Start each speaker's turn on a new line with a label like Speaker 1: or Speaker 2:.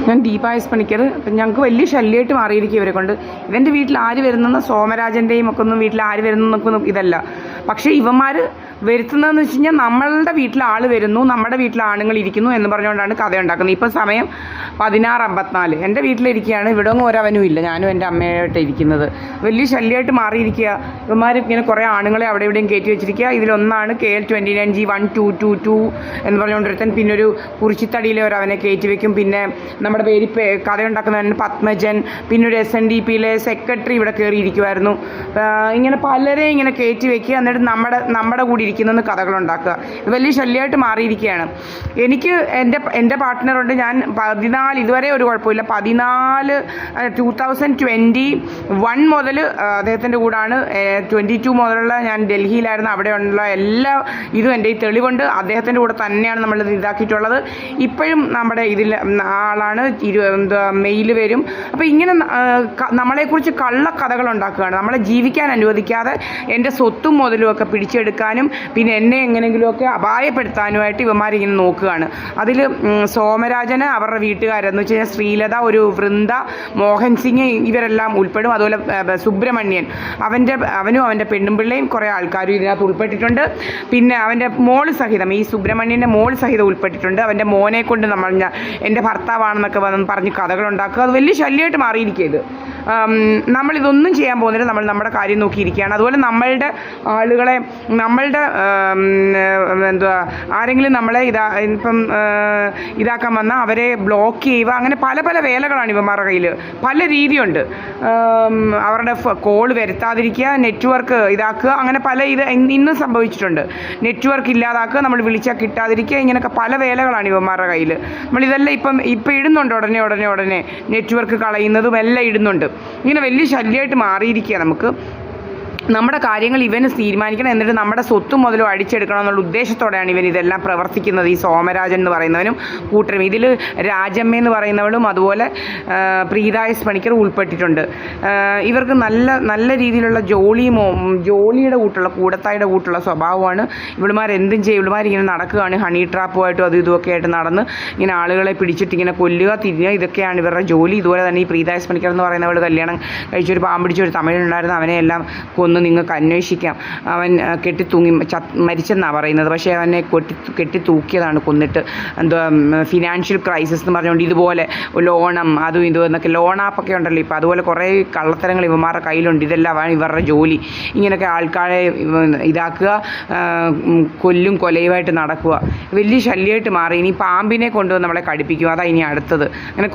Speaker 1: ഞാൻ ദീപ എസ് പണിക്കർ. അപ്പം ഞങ്ങൾക്ക് വലിയ ശല്യമായിട്ട് മാറിയിരിക്കും ഇവരെ കൊണ്ട്. ഇവൻ്റെ വീട്ടിൽ ആര് വരുന്നെന്ന്, സോമരാജൻ്റെയും ഒക്കെ ഒന്നും വീട്ടിൽ ആര് വരുന്നൊന്നും ഇതല്ല. പക്ഷേ ഇവന്മാർ വരുത്തുന്നതെന്ന് വെച്ച് കഴിഞ്ഞാൽ നമ്മളുടെ വീട്ടിൽ ആൾ വരുന്നു, നമ്മുടെ വീട്ടിൽ ആണുങ്ങൾ ഇരിക്കുന്നു എന്ന് പറഞ്ഞുകൊണ്ടാണ് കഥ ഉണ്ടാക്കുന്നത്. ഇപ്പം സമയം 16:54. എൻ്റെ വീട്ടിലിരിക്കുകയാണ്. ഇവിടെ ഒന്നും ഒരവനും ഇല്ല, ഞാനും എൻ്റെ അമ്മയായിട്ട് ഇരിക്കുന്നത്. വലിയ ശല്യമായിട്ട് മാറിയിരിക്കുക. ഇവന്മാർ ഇങ്ങനെ കുറേ ആണുങ്ങളെ അവിടെ ഇവിടെയും കയറ്റി വെച്ചിരിക്കുക. ഇതിലൊന്നാണ് KL29G1222 എന്ന് പറഞ്ഞുകൊണ്ടിരുത്തൻ. പിന്നെ ഒരു കുറിച്ചിത്തടിയിലെ ഒരവനെ കയറ്റി വെക്കും. പിന്നെ നമ്മുടെ പേര് കഥ ഉണ്ടാക്കുന്നവൻ പത്മജൻ. പിന്നെ ഒരു SNDPയിലെ സെക്രട്ടറി ഇവിടെ കയറിയിരിക്കുമായിരുന്നു. ഇങ്ങനെ പലരെയും ഇങ്ങനെ കയറ്റി വെക്കുക, എന്നിട്ട് നമ്മുടെ കൂടി ഇരിക്കുന്ന കഥകളുണ്ടാക്കുക. ഇത് വലിയ ശല്യമായിട്ട് മാറിയിരിക്കുകയാണ്. എനിക്ക് എൻ്റെ പാർട്ട്ണറുണ്ട്. ഞാൻ 14 ഇതുവരെ ഒരു കുഴപ്പമില്ല. 2021 മുതൽ അദ്ദേഹത്തിൻ്റെ കൂടാണ്. 22 മുതലുള്ള ഞാൻ ഡൽഹിയിലായിരുന്നു. അവിടെയുള്ള എല്ലാ ഇതും എൻ്റെ ഈ തെളിവുണ്ട്. അദ്ദേഹത്തിൻ്റെ കൂടെ തന്നെയാണ് നമ്മൾ ഇതാക്കിയിട്ടുള്ളത്. ഇപ്പോഴും നമ്മുടെ ഇതിൽ ആളാണ്. മെയിൽ വരും. അപ്പോൾ ഇങ്ങനെ നമ്മളെക്കുറിച്ച് കള്ളക്കഥകൾ ഉണ്ടാക്കുകയാണ്. നമ്മളെ ജീവിക്കാൻ അനുവദിക്കാതെ എൻ്റെ സ്വത്തും മുതലും ഒക്കെ പിടിച്ചെടുക്കാനും പിന്നെ എന്നെ എങ്ങനെയെങ്കിലുമൊക്കെ അപായപ്പെടുത്താനുമായിട്ട് ഇവന്മാരിങ്ങനെ നോക്കുകയാണ്. അതിൽ സോമരാജന് അവരുടെ വീട്ടുകാരെന്ന് വെച്ച് കഴിഞ്ഞാൽ ശ്രീലത, ഒരു വൃന്ദ, മോഹൻ സിംഗ്, ഇവരെല്ലാം ഉൾപ്പെടും. അതുപോലെ സുബ്രഹ്മണ്യൻ, അവനും അവൻ്റെ പെണ്ണുപിള്ളയും കുറേ ആൾക്കാരും ഇതിനകത്ത് ഉൾപ്പെട്ടിട്ടുണ്ട്. പിന്നെ അവൻ്റെ മോൾ സഹിതം, ഈ സുബ്രഹ്മണ്യൻ്റെ മോൾ സഹിതം ഉൾപ്പെട്ടിട്ടുണ്ട്. അവൻ്റെ മോനെ കൊണ്ട് എൻ്റെ ഭർത്താവാണെന്നൊക്കെ പറഞ്ഞ് കഥകളുണ്ടാക്കുക. അത് വലിയ ശല്യമായിട്ട് മാറിയിരിക്കുക. ഇത് നമ്മളിതൊന്നും ചെയ്യാൻ പോകുന്നില്ല. നമ്മൾ നമ്മുടെ കാര്യം നോക്കിയിരിക്കുകയാണ്. അതുപോലെ നമ്മളുടെ ആളുകളെ, നമ്മളുടെ ആരെങ്കിലും നമ്മളെ ഇതാക്കാൻ വന്നാൽ അവരെ ബ്ലോക്ക് ചെയ്യുക, അങ്ങനെ പല പല വേലകളാണ് ഇവന്മാരുടെ കയ്യിൽ. പല രീതിയുണ്ട്. അവരുടെ കോൾ വരുത്താതിരിക്കുക, നെറ്റ്വർക്ക് ഇതാക്കുക, അങ്ങനെ പല ഇന്നും സംഭവിച്ചിട്ടുണ്ട്. നെറ്റ്വർക്ക് ഇല്ലാതാക്കുക, നമ്മൾ വിളിച്ചാൽ കിട്ടാതിരിക്കുക, ഇങ്ങനെയൊക്കെ പല വേലകളാണ് ഇവന്മാരുടെ കയ്യിൽ. നമ്മളിതെല്ലാം ഇപ്പം ഇടുന്നുണ്ട്. ഉടനെ നെറ്റ്വർക്ക് കളയുന്നതും എല്ലാം ഇടുന്നുണ്ട്. ഇങ്ങനെ വലിയ ശല്യമായിട്ട് മാറിയിരിക്കുക. നമ്മുടെ കാര്യങ്ങൾ ഇവന് തീരുമാനിക്കണം, എന്നിട്ട് നമ്മുടെ സ്വത്തും മുതലും അടിച്ചെടുക്കണം എന്നുള്ള ഉദ്ദേശത്തോടെയാണ് ഇവൻ ഇതെല്ലാം പ്രവർത്തിക്കുന്നത്. ഈ സോമരാജൻ എന്ന് പറയുന്നവനും കൂട്ടരും. ഇതിൽ രാജമ്മ എന്ന് പറയുന്നവളും അതുപോലെ പ്രീത എസ് പണിക്കർ ഉൾപ്പെട്ടിട്ടുണ്ട്. ഇവർക്ക് നല്ല രീതിയിലുള്ള ജോലിയുടെ കൂട്ടത്തായുടെ കൂട്ടുള്ള സ്വഭാവമാണ്. ഇവളുമാർ എന്തും ചെയ്യും. ഇവളുമാർ ഇങ്ങനെ നടക്കുകയാണ് ഹണി ട്രാപ്പുമായിട്ടും അതും ഇതുമൊക്കെ ആയിട്ട് നടന്ന് ഇങ്ങനെ ആളുകളെ പിടിച്ചിട്ട് ഇങ്ങനെ കൊല്ലുക, തിരിയുക, ഇതൊക്കെയാണ് ഇവരുടെ ജോലി. ഇതുപോലെ തന്നെ ഈ പ്രീത എസ് പണിക്കർ എന്ന് പറയുന്നവൾ കല്യാണം കഴിച്ചൊരു പാമ്പിടിച്ചൊരു തമിഴുണ്ടായിരുന്നു. അവനെ എല്ലാം നിങ്ങൾക്ക് അന്വേഷിക്കാം. അവൻ മരിച്ചെന്നാണ് പറയുന്നത്. പക്ഷേ അവനെ കെട്ടി തൂക്കിയതാണ്, കൊന്നിട്ട്. ഫിനാൻഷ്യൽ ക്രൈസിസ് എന്ന് പറഞ്ഞുകൊണ്ട് ഇതുപോലെ ലോണം അതും ഇതും എന്നൊക്കെ, ലോൺ ആപ്പൊക്കെ ഉണ്ടല്ലോ ഇപ്പോൾ, അതുപോലെ കുറേ കള്ളത്തരങ്ങൾ ഇവന്മാരുടെ കയ്യിലുണ്ട്. ഇതെല്ലാം ഇവരുടെ ജോലി. ഇങ്ങനെയൊക്കെ ആൾക്കാരെ ഇതാക്കുക, കൊലയുമായിട്ട് നടക്കുക. വലിയ ശല്യമായിട്ട് മാറി. ഇനി പാമ്പിനെ കൊണ്ടുവന്ന് നമ്മളെ കടിപ്പിക്കും. അതാണ് ഇനി അടുത്തത്. അങ്ങനെ